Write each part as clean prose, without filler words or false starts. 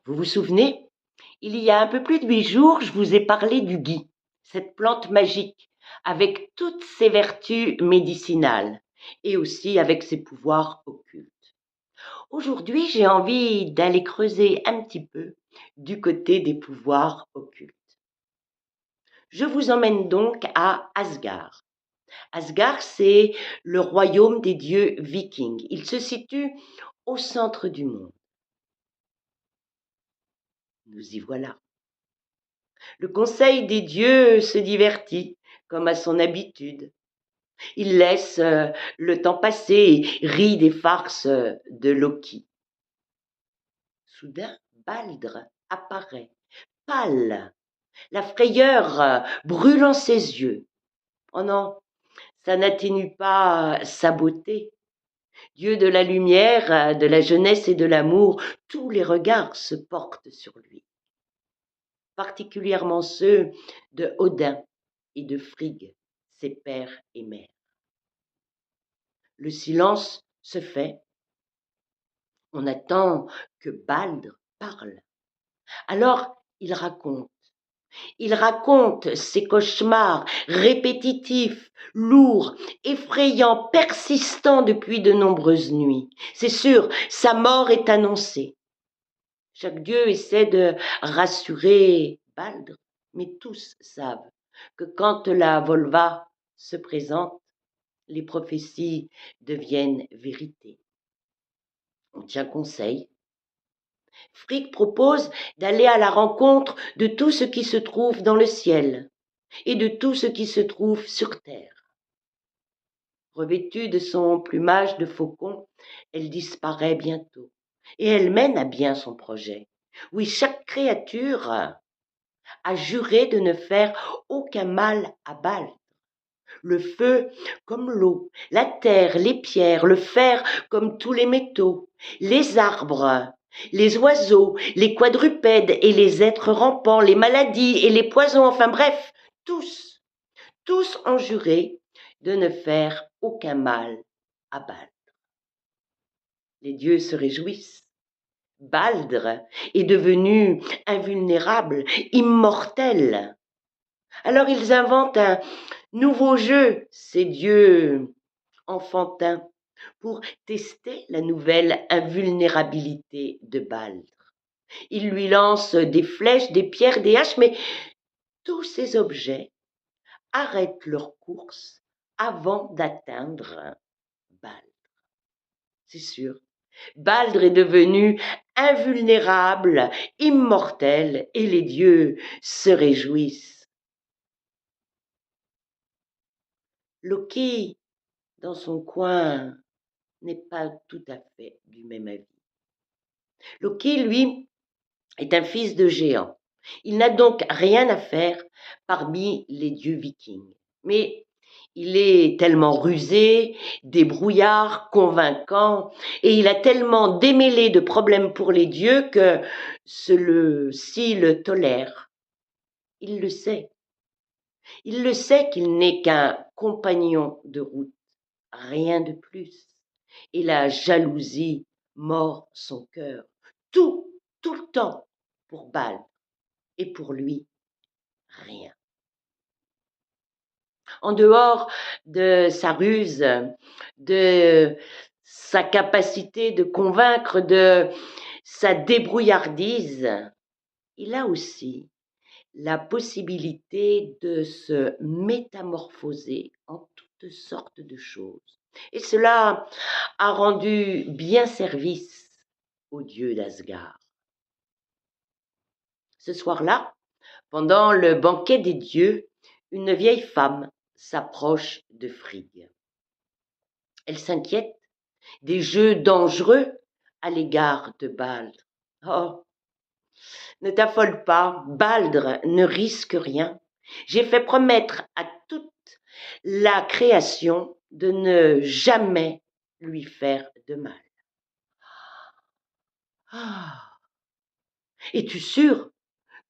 Vous vous souvenez, il y a un peu plus de 8 jours, je vous ai parlé du gui, cette plante magique, avec toutes ses vertus médicinales et aussi avec ses pouvoirs occultes. Aujourd'hui, j'ai envie d'aller creuser un petit peu du côté des pouvoirs occultes. Je vous emmène donc à Asgard. Asgard, c'est le royaume des dieux vikings. Il se situe au centre du monde. Nous y voilà. Le conseil des dieux se divertit, comme à son habitude. Il laisse le temps passer et rit des farces de Loki. Soudain, Baldr apparaît, pâle, la frayeur brûlant ses yeux. Oh non, ça n'atténue pas sa beauté. Dieu de la lumière, de la jeunesse et de l'amour, tous les regards se portent sur lui, particulièrement ceux de Odin et de Frigg, ses pères et mères. Le silence se fait, on attend que Baldr parle. Alors il raconte ses cauchemars répétitifs, lourds, effrayants, persistants depuis de nombreuses nuits. C'est sûr, sa mort est annoncée. Chaque dieu essaie de rassurer Baldr, mais tous savent que quand la Volva se présente, les prophéties deviennent vérité. On tient conseil. Frigg propose d'aller à la rencontre de tout ce qui se trouve dans le ciel et de tout ce qui se trouve sur terre. Revêtue de son plumage de faucon, elle disparaît bientôt et elle mène à bien son projet. Oui, chaque créature a juré de ne faire aucun mal à Baldr. Le feu comme l'eau, la terre, les pierres, le fer comme tous les métaux, les arbres, les oiseaux, les quadrupèdes et les êtres rampants, les maladies et les poisons, enfin bref, tous ont juré de ne faire aucun mal à Baldr. Les dieux se réjouissent. Baldr est devenu invulnérable, immortel. Alors ils inventent un nouveau jeu, ces dieux enfantins, pour tester la nouvelle invulnérabilité de Baldr. Ils lui lancent des flèches, des pierres, des haches, mais tous ces objets arrêtent leur course avant d'atteindre Baldr. C'est sûr, Baldr est devenu invulnérable, immortel, et les dieux se réjouissent. Loki, dans son coin, n'est pas tout à fait du même avis. Loki, lui, est un fils de géant. Il n'a donc rien à faire parmi les dieux vikings. Mais il est tellement rusé, débrouillard, convaincant, et il a tellement démêlé de problèmes pour les dieux que s'il le tolère. Il le sait. Il le sait qu'il n'est qu'un compagnon de route, rien de plus. Et la jalousie mord son cœur. Tout le temps pour Baldr. Et pour lui, rien. En dehors de sa ruse, de sa capacité de convaincre, de sa débrouillardise, il a aussi la possibilité de se métamorphoser en toutes sortes de choses. Et cela a rendu bien service au dieu d'Asgard. Ce soir-là, pendant le banquet des dieux, une vieille femme s'approche de Frigg. Elle s'inquiète des jeux dangereux à l'égard de Baldr. Oh, ne t'affole pas, Baldr ne risque rien. J'ai fait promettre à toute la création de ne jamais lui faire de mal. Ah, es-tu sûr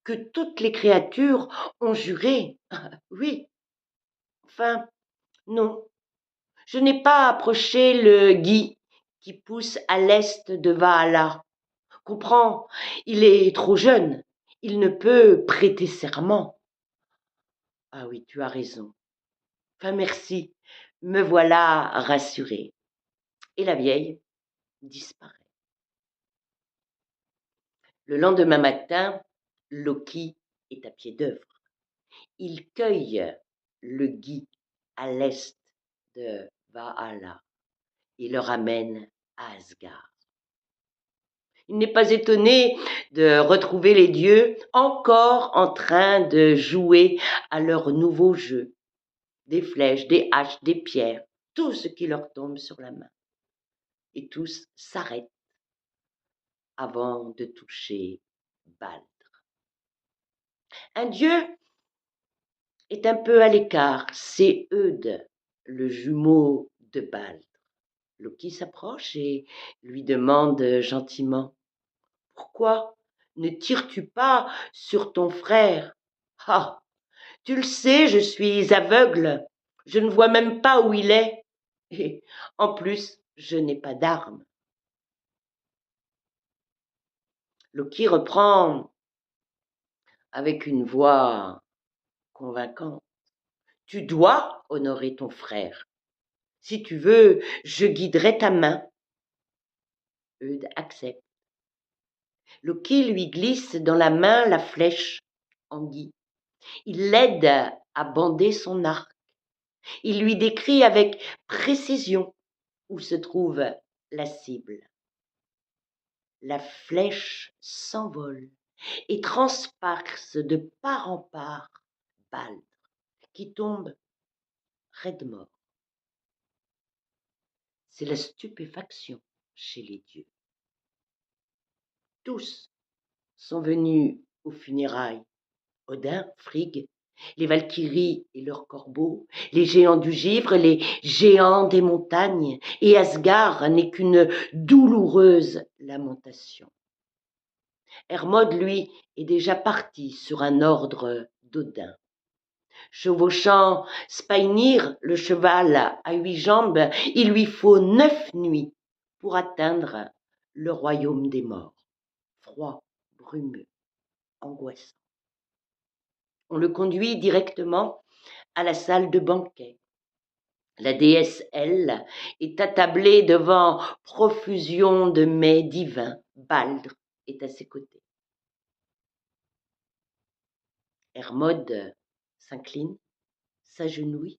que toutes les créatures ont juré? Oui, enfin, non. Je n'ai pas approché le gui qui pousse à l'est de Valhalla Comprends, il est trop jeune, il ne peut prêter serment. Ah oui, tu as raison. Enfin, merci, me voilà rassurée. Et la vieille disparaît. Le lendemain matin, Loki est à pied d'œuvre. Il cueille le gui à l'est de Valhalla et le ramène à Asgard. Il n'est pas étonné de retrouver les dieux encore en train de jouer à leur nouveau jeu. Des flèches, des haches, des pierres, tout ce qui leur tombe sur la main. Et tous s'arrêtent avant de toucher Baldr. Un dieu est un peu à l'écart, c'est Eude, le jumeau de Baldr. Loki s'approche et lui demande gentiment: Pourquoi ne tires-tu pas sur ton frère? Ah, tu le sais, je suis aveugle, je ne vois même pas où il est, et en plus, je n'ai pas d'arme. Loki reprend avec une voix convaincante. Tu dois honorer ton frère. Si tu veux, je guiderai ta main. Eudes accepte. Loki lui glisse dans la main la flèche en gui. Il l'aide à bander son arc. Il lui décrit avec précision où se trouve la cible. La flèche s'envole et transperce de part en part Baldr, qui tombe raide mort. C'est la stupéfaction chez les dieux. Tous sont venus aux funérailles. Odin, Frigg, les Valkyries et leurs corbeaux, les géants du givre, les géants des montagnes, et Asgard n'est qu'une douloureuse lamentation. Hermod, lui, est déjà parti sur un ordre d'Odin. Chevauchant Spainir, le cheval à 8 jambes, il lui faut 9 nuits pour atteindre le royaume des morts. Froid, brumeux, angoissant. On le conduit directement à la salle de banquet. La déesse, elle, est attablée devant profusion de mets divins. Baldr est à ses côtés. Hermod s'incline, s'agenouille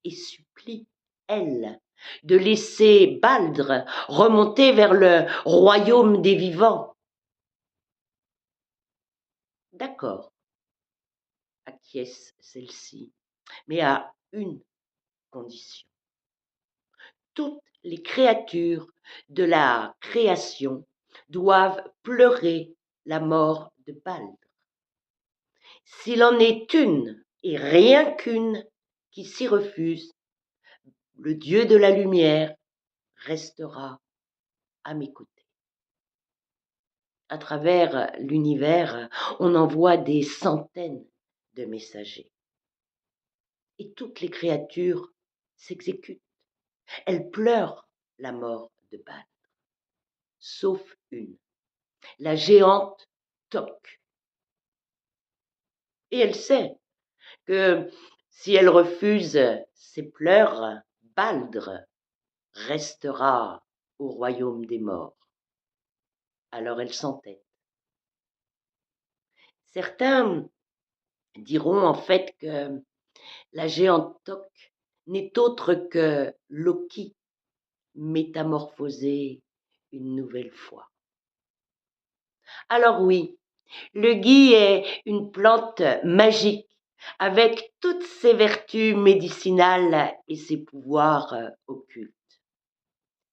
et supplie, elle, de laisser Baldr remonter vers le royaume des vivants. D'accord, acquiesce celle-ci, mais à une condition. Toutes les créatures de la création doivent pleurer la mort de Baldr. S'il en est une, et rien qu'une, qui s'y refuse, le dieu de la lumière restera à mes côtés. À travers l'univers, on envoie des centaines de messagers. Et toutes les créatures s'exécutent. Elles pleurent la mort de Baldr, sauf une, la géante Toc. Et elle sait que si elle refuse ses pleurs, Baldr restera au royaume des morts. Alors elle s'entête. Certains diront en fait que la géante Toc n'est autre que Loki métamorphosé une nouvelle fois. Alors oui, le gui est une plante magique avec toutes ses vertus médicinales et ses pouvoirs occultes.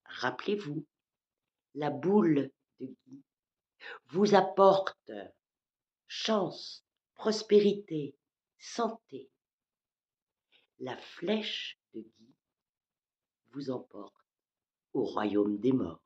Rappelez-vous, la boule de gui vous apporte chance, prospérité, santé. La flèche de gui vous emporte au royaume des morts.